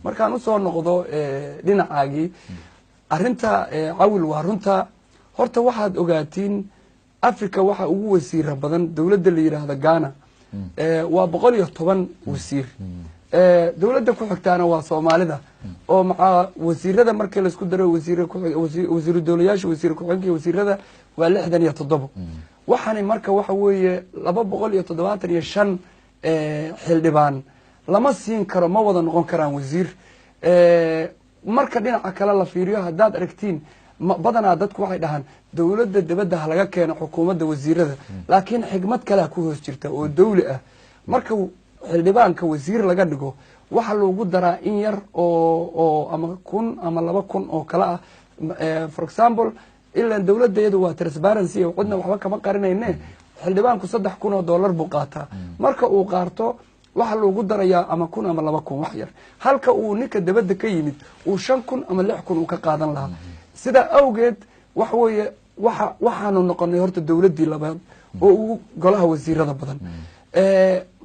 markaan u soo noqdo dhinacaagii arinta cawil waa runta horta waxaad ogaatiin Afrika waxa ugu wasiira badan dawladda la yiraahdo Ghana waa 110 wasiir dawladda ku xigtaana waa Soomaalida oo maca wasiirada markii la isku daro wasiir dawlayaasha wasiir ku xigeenka wasiirada waa 67 waxaani marka waxa weeye 275 xildhibaan lama siin karo ma wada noqon karaan wasiir marka dhinaca kale la fiiriyo hadaad aragtiin badanaa dadku waxay dhahaan dawladda dibadda laga keeno xukuumadda wasiirada laakiin xigmad kale ku hoos jirta oo dawli ah marka xildhibaanka wasiir laga dhigo waxa loogu daraa in yar oo ama 1000 ama 2000 oo kala ah for example illa dawladdeedu waa transparency oo cidna waxba kama qarinayne xildhibaanku $3,000 buu qaataa marka uu qaarto waxa loogu darayaa ama 1000 ama 2000 wax yar halka uu ninka dibadda ka yimid uu 5000 ama 6000 uu ka qaadan lahaa sida awgeed wax weeye waxaanu noqonay horta dawladdii labaad oo ugu golaha wasiirada badan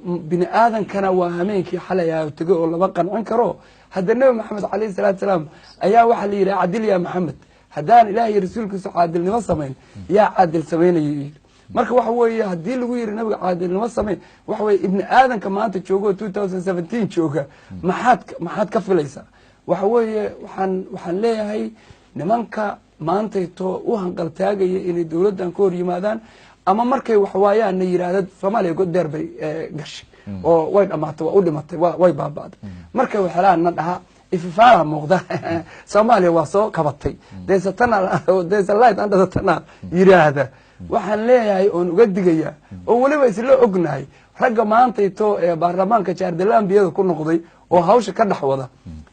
bini aadankana waa hameenkii xalay ay tago oo laba qancin karo hadda nabi maxamed kaleey salaatu salaam ayaa waxa la yiraahdaa cadil ya maxamed hadaan ilaahay rasuulkiisa caadilnimo sameyn yaa caadil sameynayay marka waxa weeye hadii lagu yiri nabiga caadilnimo sameyn waxa weeye ibni aadanka maanta joogo 2017 jooga maxaad ka filaysaa waxa weeye waxaan leeyahay nimanka maanta u hanqal taagaya inay dawladdan ka hor yimaadaan ama markay wax waayaan yiraahdad Soomaaliya go'deer bay gashay oo way dhamaatay waa u dhimatay way baabaaday markay waxaan dhaha ifafaala muuqda Soomaaliya waa soo kabatay there's a light under the tunnel yiraahda waxaan leeyahay oo uga digaya oo waliba isla ognahay ragga maanta baarlamaanka jaardalanbiyada ku noqday oo hawsha ka dhaxwada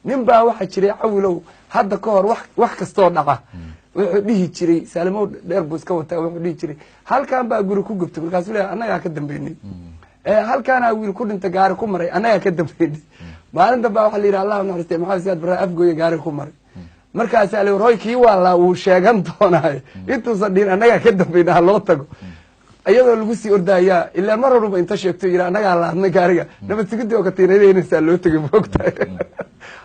nin baa waxa jiray cawilow hadda ka hor wax kasto dhaca wuxuu dhihi jiray Saalimo dheer buu iska wataa wuxuu dhihi jiray halkaan baa guri ku gubtay markaas leeyahay anaga ka dambeynay halkaan wiil ku dhintay gaari ku maray anaga ka dambeynay maalinta baa waxa la yiraahdaa Allah naxariistay maxaa siyaad baraa afgooy gaari ku maray markaas ay leeyahay kii waa la uu sheegan doonaa intuu sadin anaga ka dambeynaa loo tago ayadoo lagu sii ordaya ilaa mar walba inta sheegto ila anaga laadna gaariga nabad sigidii oo ka tiireynaysa loo tagay moogtahay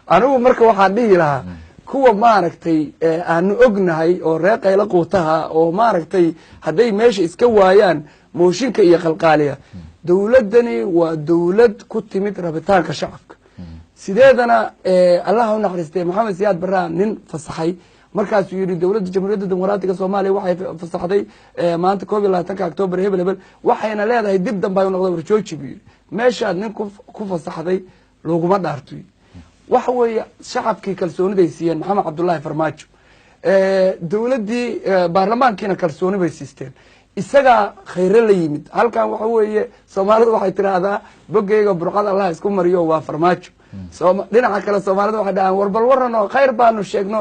anigu marka waxa dhihi lahaa kuwa maaragtay aanu ognahay oo reeqayla quutaha oo maaragtay haday meesha iska waayaan mooshinka iyo qalqaaliya dawladani waa dawlad ku timid rabitaanka shacabka sideedana Allah u naxariistay maxamed siyaad baraa nin fasaxay markaas uu yiri dawladda jamhuuriyadda dimuqraadiga Soomaaliya waxay fasaxday maanta 12 October hebel waxayna leedahay dib dambe ay noqdo warjooji meesha nin ku fasaxday looguma dhaartay waxa weeye shacabkii kalsoonida ay siiyeen maxamed cabdullaahi farmaajo dawladdii baarlamaankiina kalsooni bay siisteen isaga khayr la yimid halkan waxa weeye Soomaalidu waxay tiraahdaa bogeyga burqad Allah isku mariyo waa farmaajo dhinaca kale Soomaalida waxay dhahaan warbal waran oo khayr baanu sheegno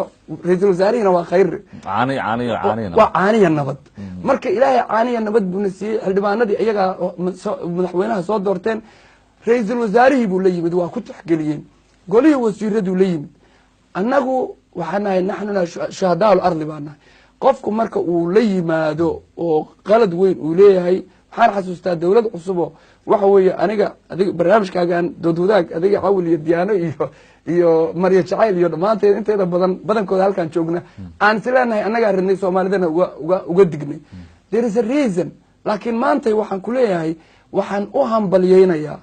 ra'iisul wasaarihina waa khayr caaniya nabad marka ilaahay caaniya nabad buu nasiiyay xildhibaanadii iyaga madaxweynaha soo doorteen ra'iisul wasaarihi buu la yimid waa ku taxgeliyeen golihii wasiiradu la yimid annagu waxaanahay naxnuna shahadaa al-ardi baana qofku marka uu la yimaado oo qalad weyn uu leeyahay waxaan xasuustaa dawlad cusub waxa weeye aniga adiga barnaamijkaagan doodwadaag adiga cawil iyo diyaano iyo Mariya Jacayl iyo dhamaanteed inteeda badankooda halkan joogna aan isleenahay anaga ridnay Soomaalidana uga dignay there is a reason laakiin maanta waxaan ku leeyahay waxaan u hambalyeynaya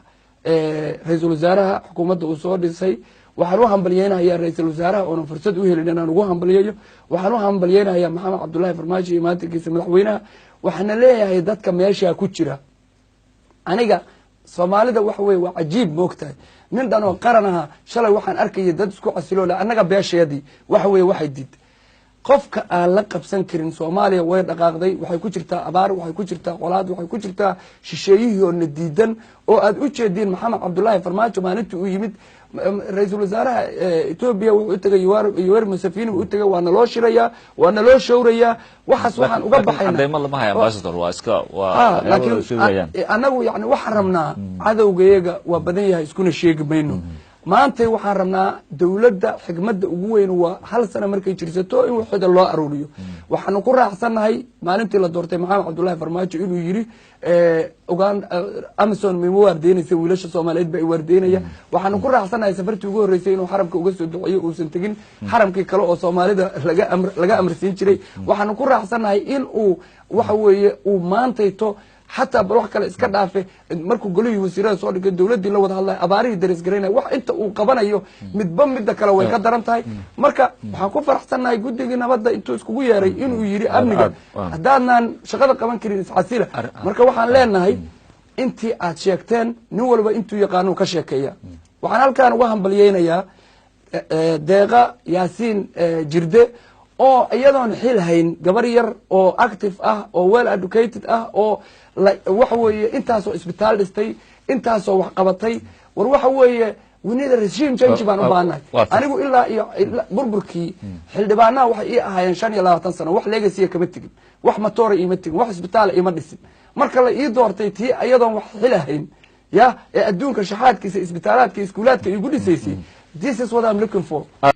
ra'iisul wasaaraha xukuumadda uu soo dhisay waxaan u hambalyeynaya ra'iisul wasaaraha oo fursad u helin inaan ugu hambalyeeyo waxaan u hambalyeynaya maxamed cabdullaahi farmaajo iyo maantigiisa madaxweynaha waxaan leeyahay dadka meesha ku jira aniga Soomaalida wax weey waa cajiib moogtahay nin dhan oo qaranaha shalay waxaan arkay dad isku casilo anaga beesheedii wax weey waxay did qofka aan la qabsan karin Soomaaliya way dhaqaaqday waxay ku jirtaa abaar waxay ku jirtaa qolaad waxay ku jirtaa shisheeyihii oo nadiidan oo aad u jeedin maxamed cabdullaahi farmaajo maalintii uu yimid ra'iisul wasaaraha Itoobiya wuxuu tagay Yoweri Museveni uu tagay waana loo shiraya waana loo showraya waxaas waxaan uga baxaynaa ma lama hayo ambassador waa iska waa anagu yani waxaan rabnaa cadawgeega waa badan yahay iskuna sheegi mayno maantay waxaan rabnaa dawladda xigmadda ugu weyn waa hal sano markay jirsato in waxooda loo aruuriyo waxaanu ku raacsannahay maalintii la doortay maxamed cabdullaahi farmaajo inuu yidhi amazon mima waardeynaysa wiilasha soomaaliyeed ba ay waardeynaya waxaanu ku raacsannahay safartii ugu horreysay inuu xaramka uga soo duceeyo uusan tegin xaramkii kale oo soomaalida laga amarsiin jiray waxaanu ku raacsannahay in uu waxa weeye uu maantayto حتى بروح كلا إسكان عارفه مركو قولي وسيرة صار كده دولتي لو ده الله أباري درس جرينا واحد أنت وقبنا يو متبم مدة كلا ويقدر أنت هاي مركا حكون فرحتنا يقول دقيقة بدأ أنتوا اسكوية ري إنه يري أمنك دارنا شغلة كمان كريم عسيرة مركا واحد لنا هاي أنت أشيكتين نول وأنتوا يقانو كشيكية وحنا كان وهم بلينا يا دقة ياسين جردة oo iyadoon xil hayn gabar yar oo active ah oo well educated ah oo waxa weeye intaasoo isbitaal dhistay intaasoo wax qabatay war waxa weeye we need a regime change baan u baahanahay anigu ilaa iyo burburkii xildhibaanaha waxay ii ahaayeen 25 sano wax leegasiya kama tegin wax matoora iima tegin wax isbitaal iima dhisin marka la ii doortay tii iyadoon wax xil hayn ya ee adduunka shaxaadkiisa isbitaalaadka iskuulaadka igu dhisaysay this is what I'm looking for